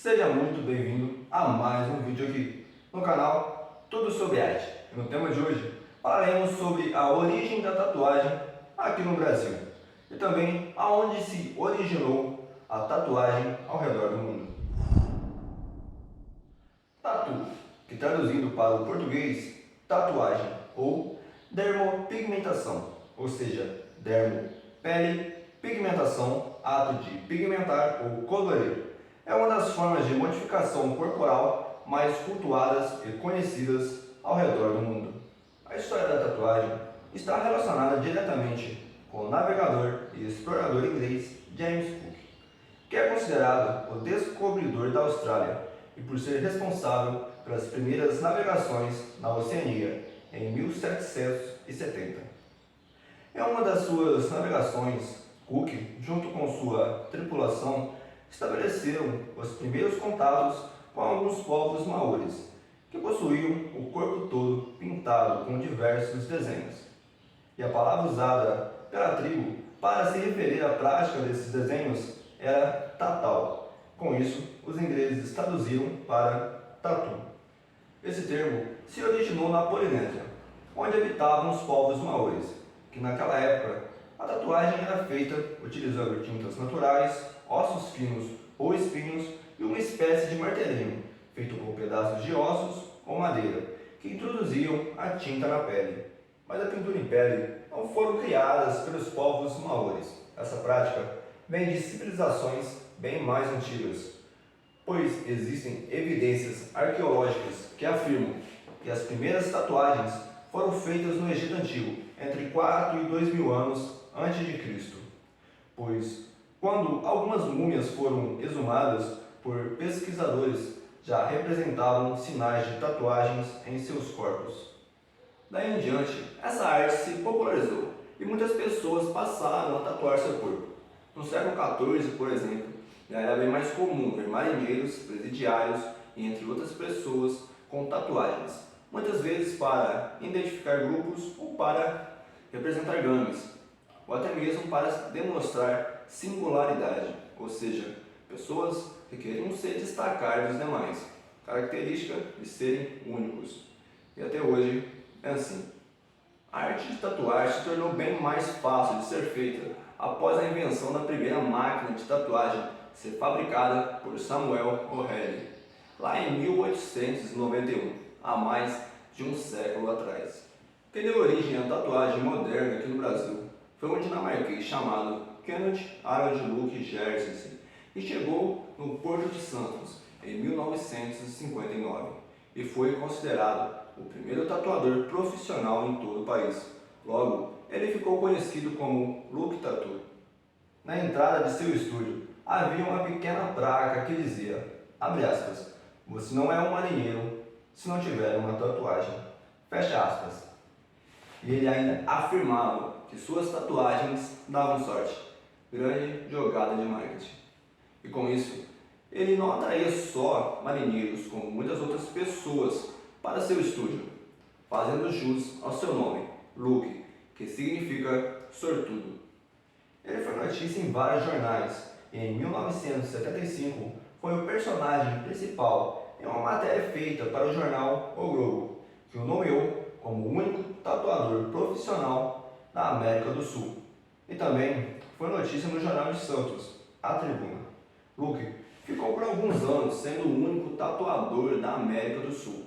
Seja muito bem-vindo a mais um vídeo aqui no canal Tudo Sobre Arte. E no tema de hoje falaremos sobre a origem da tatuagem aqui no Brasil e também aonde se originou a tatuagem ao redor do mundo. Tatu, que traduzindo para o português, tatuagem ou dermopigmentação, ou seja, dermo, pele, pigmentação, ato de pigmentar ou colorir. É uma das formas de modificação corporal mais cultuadas e conhecidas ao redor do mundo. A história da tatuagem está relacionada diretamente com o navegador e explorador inglês James Cook, que é considerado o descobridor da Austrália e por ser responsável pelas primeiras navegações na Oceania em 1770. Em uma das suas navegações, Cook, junto com sua tripulação, estabeleceram os primeiros contatos com alguns povos maoris, que possuíam o corpo todo pintado com diversos desenhos. E a palavra usada pela tribo para se referir à prática desses desenhos era tatau. Com isso, os ingleses traduziram para tatu. Esse termo se originou na Polinésia, onde habitavam os povos maoris, que naquela época a tatuagem era feita utilizando tintas naturais, ossos finos ou espinhos e uma espécie de martelinho, feito com pedaços de ossos ou madeira, que introduziam a tinta na pele. Mas a pintura em pele não foram criadas pelos povos maoris. Essa prática vem de civilizações bem mais antigas, pois existem evidências arqueológicas que afirmam que as primeiras tatuagens foram feitas no Egito Antigo, entre 4 e 2 mil anos antes de Cristo, pois quando algumas múmias foram exumadas por pesquisadores, já representavam sinais de tatuagens em seus corpos. Daí em diante, essa arte se popularizou e muitas pessoas passaram a tatuar seu corpo. No século XIV, por exemplo, já era bem mais comum ver marinheiros, presidiários e entre outras pessoas com tatuagens, muitas vezes para identificar grupos ou para representar gangues, ou até mesmo para demonstrar singularidade, ou seja, pessoas que queriam se destacar dos demais, característica de serem únicos. E até hoje é assim. A arte de tatuar se tornou bem mais fácil de ser feita após a invenção da primeira máquina de tatuagem ser fabricada por Samuel O'Reilly, lá em 1891, há mais de um século atrás. Quem deu origem à tatuagem moderna aqui no Brasil foi um dinamarquês chamado Kenneth Harald Luke Jersensen e chegou no Porto de Santos em 1959 e foi considerado o primeiro tatuador profissional em todo o país. Logo, ele ficou conhecido como Luke Tattoo. Na entrada de seu estúdio havia uma pequena placa que dizia, abre aspas, você não é um marinheiro se não tiver uma tatuagem, fecha aspas. E ele ainda afirmava que suas tatuagens davam sorte. Grande jogada de marketing. E com isso, ele não atraía só marinheiros, como muitas outras pessoas, para seu estúdio, fazendo jus ao seu nome, Luke, que significa sortudo. Ele foi notícia em vários jornais e em 1975 foi o personagem principal em uma matéria feita para o jornal O Globo, que o nomeou como o único tatuador profissional da América do Sul. E também foi notícia no Jornal de Santos, A Tribuna. Luke ficou por alguns anos sendo o único tatuador da América do Sul.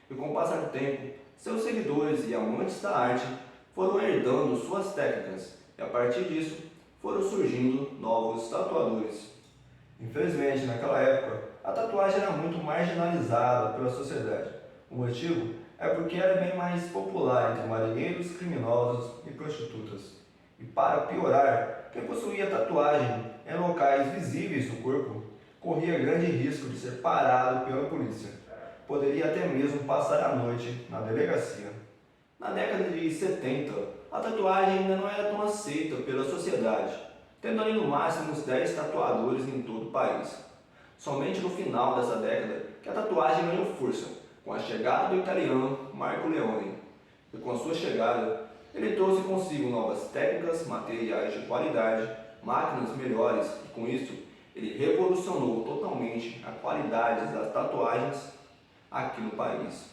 E com o passar do tempo, seus seguidores e amantes da arte foram herdando suas técnicas e a partir disso foram surgindo novos tatuadores. Infelizmente, naquela época, a tatuagem era muito marginalizada pela sociedade. O motivo é porque era bem mais popular entre marinheiros, criminosos e prostitutas. E para piorar, quem possuía tatuagem em locais visíveis do corpo corria grande risco de ser parado pela polícia. Poderia até mesmo passar a noite na delegacia. Na década de 70, a tatuagem ainda não era tão aceita pela sociedade, tendo ali no máximo uns 10 tatuadores em todo o país. Somente no final dessa década que a tatuagem ganhou força, com a chegada do italiano Marco Leone. E com a sua chegada, ele trouxe consigo novas técnicas, materiais de qualidade, máquinas melhores e com isso Ele revolucionou totalmente a qualidade das tatuagens aqui no país.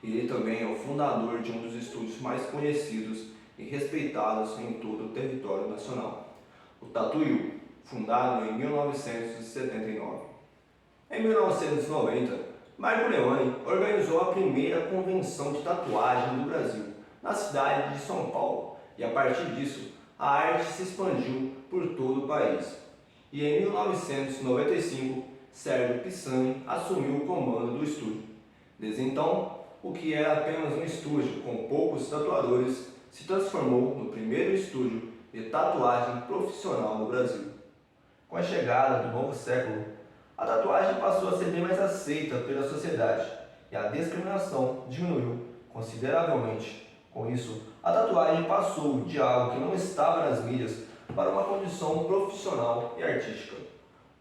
E ele também é o fundador de um dos estúdios mais conhecidos e respeitados em todo o território nacional, o Tatuiu, fundado em 1979. Em 1990, Marco Leone organizou a primeira convenção de tatuagem do Brasil, na cidade de São Paulo, e a partir disso, a arte se expandiu por todo o país. E em 1995, Sérgio Pisani assumiu o comando do estúdio. Desde então, o que era apenas um estúdio com poucos tatuadores se transformou no primeiro estúdio de tatuagem profissional no Brasil. Com a chegada do novo século, a tatuagem passou a ser bem mais aceita pela sociedade e a discriminação diminuiu consideravelmente. Com isso, a tatuagem passou de algo que não estava nas mídias para uma condição profissional e artística.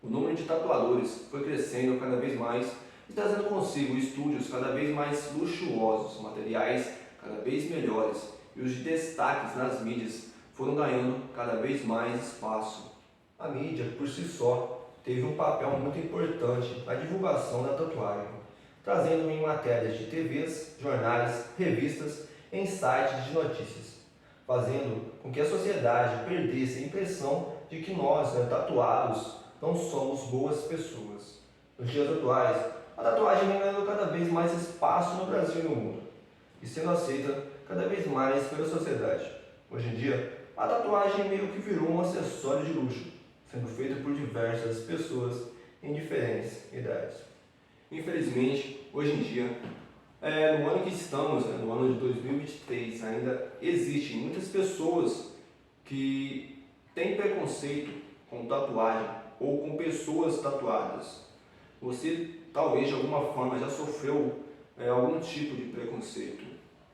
O número de tatuadores foi crescendo cada vez mais e trazendo consigo estúdios cada vez mais luxuosos, materiais cada vez melhores e os destaques nas mídias foram ganhando cada vez mais espaço. A mídia, por si só, teve um papel muito importante na divulgação da tatuagem, trazendo em matérias de TVs, jornais, revistas e em sites de notícias, fazendo com que a sociedade perdesse a impressão de que nós, tatuados, não somos boas pessoas. Nos dias atuais, a tatuagem vem ganhando cada vez mais espaço no Brasil e no mundo, e sendo aceita cada vez mais pela sociedade. Hoje em dia, a tatuagem meio que virou um acessório de luxo, sendo feita por diversas pessoas em diferentes idades. Infelizmente, hoje em dia, no ano que estamos, no ano de 2023, ainda existem muitas pessoas que têm preconceito com tatuagem ou com pessoas tatuadas. Você talvez de alguma forma já sofreu algum tipo de preconceito.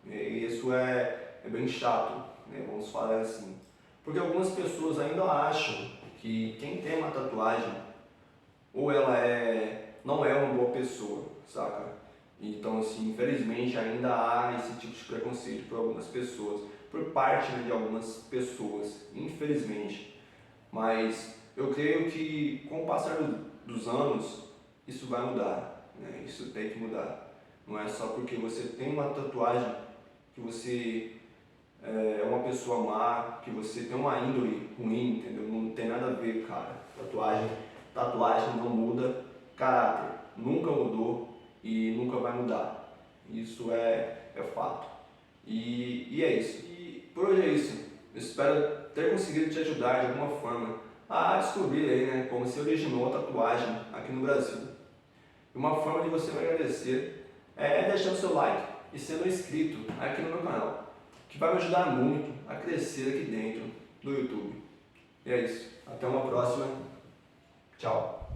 E isso é bem chato, vamos falar assim. Porque algumas pessoas ainda acham que quem tem uma tatuagem ou ela não é uma boa pessoa, saca? Então, assim, infelizmente ainda há esse tipo de preconceito por algumas pessoas, por parte de algumas pessoas, infelizmente. Mas eu creio que com o passar dos anos isso vai mudar, Isso tem que mudar. Não é só porque você tem uma tatuagem que você é uma pessoa má, que você tem uma índole ruim, entendeu? Não tem nada a ver, cara. Tatuagem não muda caráter, nunca mudou e nunca vai mudar. Isso é fato. E é isso. E por hoje é isso. Eu espero ter conseguido te ajudar de alguma forma a descobrir aí, como se originou a tatuagem aqui no Brasil. E uma forma de você me agradecer é deixando seu like e sendo inscrito aqui no meu canal, que vai me ajudar muito a crescer aqui dentro do YouTube. E é isso. Até uma próxima. Tchau.